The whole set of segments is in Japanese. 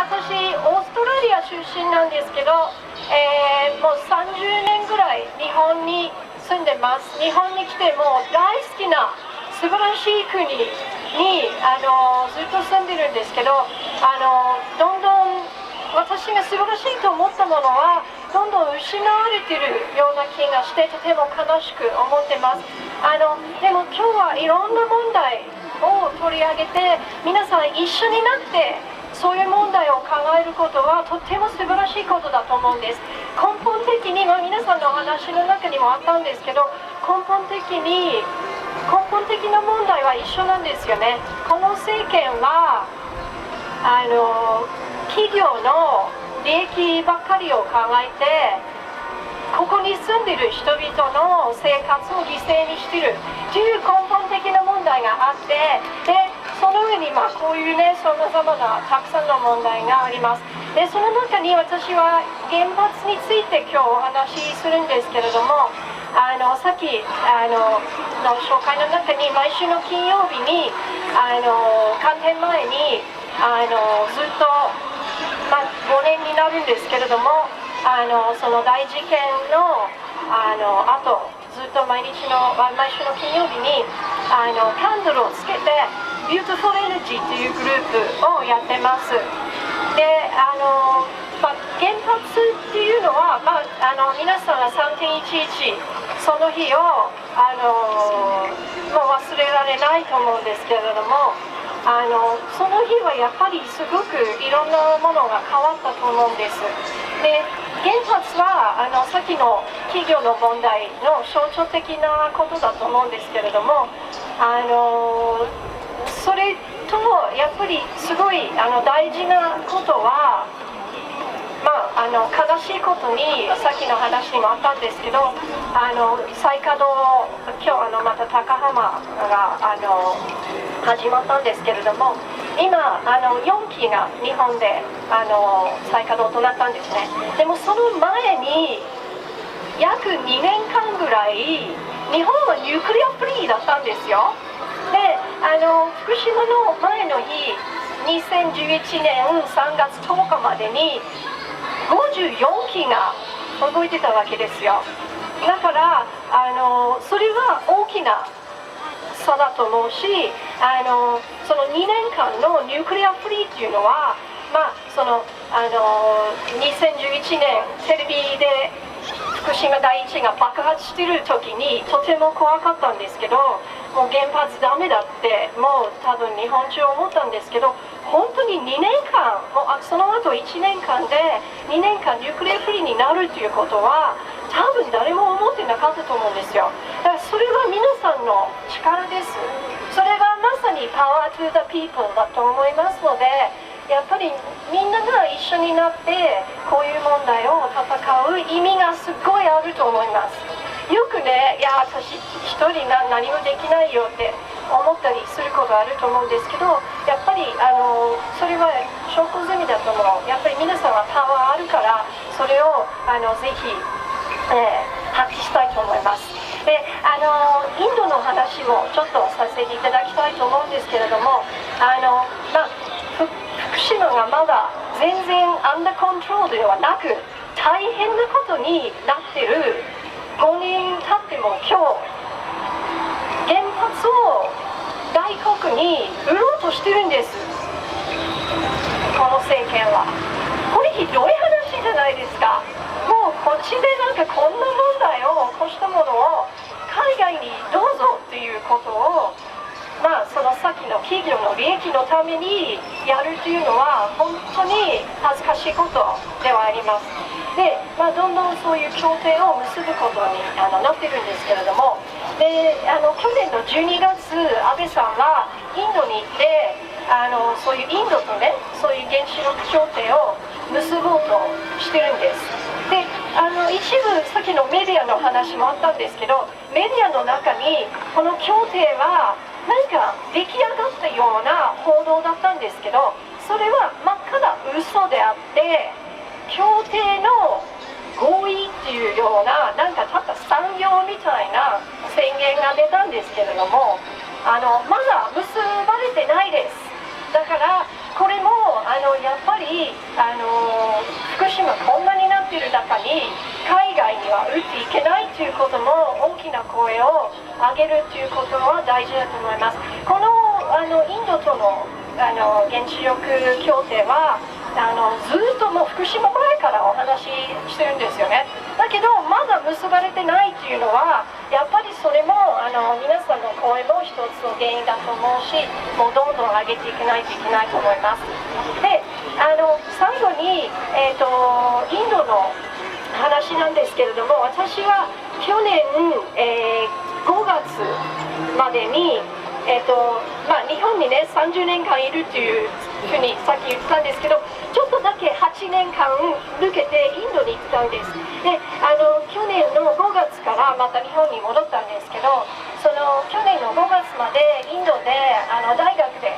私オーストラリア出身なんですけど、もう30年ぐらい日本に住んでます。日本に来てもう大好きな素晴らしい国にずっと住んでるんですけど、どんどん私が素晴らしいと思ったものはどんどん失われているような気がして、とても悲しく思ってます。でも今日はいろんな問題を取り上げて、皆さん一緒になってそういう問題を考えることはとても素晴らしいことだと思うんです。根本的に、皆さんのお話の中にもあったんですけど、根本的な問題は一緒なんですよね。この政権は企業の利益ばっかりを考えて、ここに住んでいる人々の生活を犠牲にしているという根本的な問題があって、でその上にこういうね、さまざまなたくさんの問題があります。でその中に私は原発について今日お話しするんですけれども、さっきの紹介の中に毎週の金曜日に観点前にずっと、5年になるんですけれども、その大事件の後ずっと毎週の金曜日にキャンドルをつけてビューティフルエナジーというグループをやってます。で原発っていうのは、皆さんは3.11その日をもう忘れられないと思うんですけれども、その日はやっぱりすごくいろんなものが変わったと思うんです。で原発はさっきの企業の問題の象徴的なことだと思うんですけれども、それとやっぱりすごい大事なことは、悲しいことにさっきの話にもあったんですけど、再稼働、今日また高浜が始まったんですけれども、今4機が日本で再稼働となったんですね。でもその前に約2年間ぐらい日本はニュークリアフリーだったんですよ。で福島の前の日2011年3月10日までに54機が動いてたわけですよ。だからそれは大きな差だと思うし、その2年間のニュークリアフリーっていうのは、2011年テレビで福島第一が爆発してる時にとても怖かったんですけど、もう原発ダメだってもう多分日本中思ったんですけど、本当に2年間その後1年間で2年間ニュークリアフリーになるということは多分誰も思ってなかったと思うんですよ。だからそれは皆さんの力です。それがまさにパワートゥザピープルだと思いますので、やっぱりみんなが一緒になってこういう問題を戦う意味がすごいあると思います。よくね、いや私一人何もできないよって思ったりすることあると思うんですけど、やっぱりそれは証拠済みだと思う。やっぱり皆さんはパワーあるから、それをぜひ、発揮したいと思います。でインドの話もちょっとさせていただきたいと思うんですけれども、福島がまだ全然アンダーコントロールではなく大変なことになっている。5年経っても今日原発を外国に売ろうとしてるんです、この政権は。これひどい話じゃないですか。もうこっちでこんな問題を起こしたものを海外にどうぞということを、その先の企業の利益のためにやるというのは本当に恥ずかしいことではあります。で、どんどんそういう協定を結ぶことになってるんですけれども、で去年の12月安倍さんはインドに行ってそういうインドとね、そういう原子力協定を結ぼうとしてるんです。で一部さっきのメディアの話もあったんですけど、メディアの中にこの協定は出来上がったような報道だったんですけど、それは真っ赤な嘘であって、協定の合意っていうようなたった3行みたいな宣言が出たんですけれども、まだ結ばれてないです。だからこれもやっぱりり福島こんなになっている中に海外には打っていけないということも大きな声を上げるということは大事だと思います。このインドとの原子力協定はずっともう福島前からお話ししてるんですよね。だけどまだ結ばれてないっていうのはやっぱりそれも皆さんの声も一つの原因だと思うし、もうどんどん上げていかないといけないと思います。で最後に、インドの話なんですけれども、私は去年、5月までに日本にね30年間いるというふうにさっき言ったんですけど、ちょっとだけ8年間抜けてインドに行ったんです。で去年の5月からまた日本に戻ったんですけど、その去年の5月までインドで大学で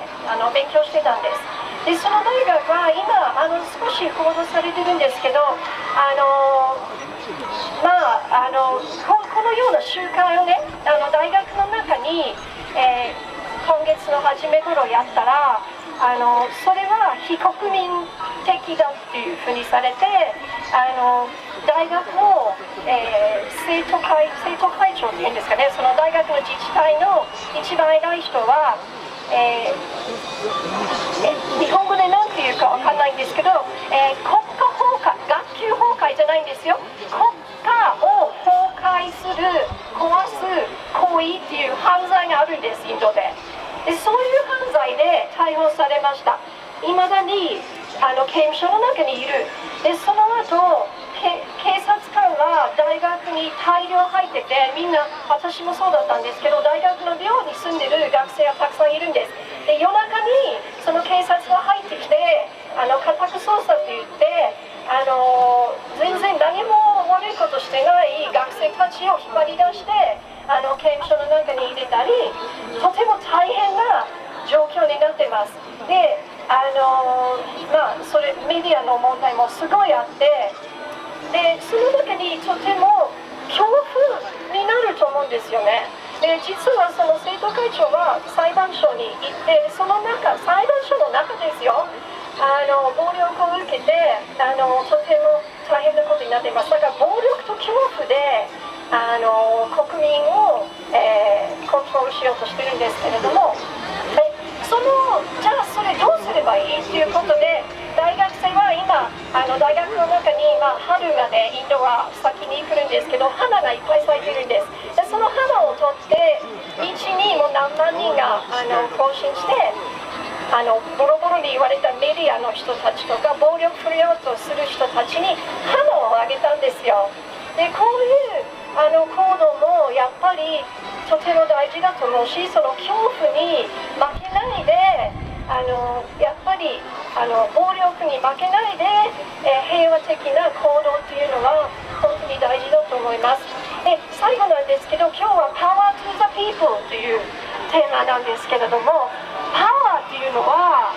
勉強してたんです。でその大学は今少し報道されてるんですけど、このような集会をね大学の中に今月の初め頃やったらそれは非国民的だっていうふうにされて大学の、生徒会長っていうんですかね、その大学の自治体の一番偉い人は、日本語で何て言うかわかんないんですけど、国家崩壊、学級崩壊じゃないんですよ、国家を崩壊する壊す行為っていう犯罪があるんです、インドで。そういう犯罪で逮捕されました。いまだに刑務所の中にいる。でその後警察官が大学に大量入ってて、みんな私もそうだったんですけど、大学の寮に住んでる学生がたくさんいるんです。で夜中にその警察が入ってきて家宅捜査って言って全然何も悪いことしてない学生たちを引っ張り出して刑務所の中に入れたり、とても大変な状況になっています。でそれメディアの問題もすごいあって、でその中にとても恐怖になると思うんですよね。で実はその生徒会長は裁判所に行って、その中裁判所の中ですよ、暴力を受けてとても大変なことになっています。だから暴力と恐怖で国民を、コントロールしようとしてるんですけれども、じゃあそれどうすればいいっていうことで、大学生は今大学の中に、春がねインドは先に来るんですけど、花がいっぱい咲いてるんです。でその花を取って1にも何万人が行進して、ボロボロに言われたメディアの人たちとか暴力振るようとする人たちに花をあげたんですよ。でこういう行動もやっぱりとても大事だと思うし、その恐怖に負けないでやっぱり暴力に負けないで、平和的な行動っていうのは本当に大事だと思います。で最後なんですけど、今日は Power to the People というテーマなんですけれども、パワーっていうのは、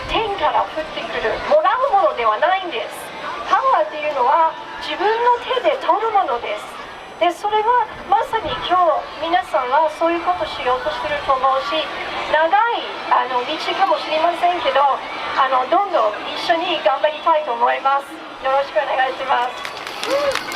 天から降ってくるもらうものではないんです。パワーっていうのは自分の手で取るものです。でそれはまさに今日皆さんはそういうことをしようとしてると思うし、長い道かもしれませんけどどんどん一緒に頑張りたいと思います。よろしくお願いします。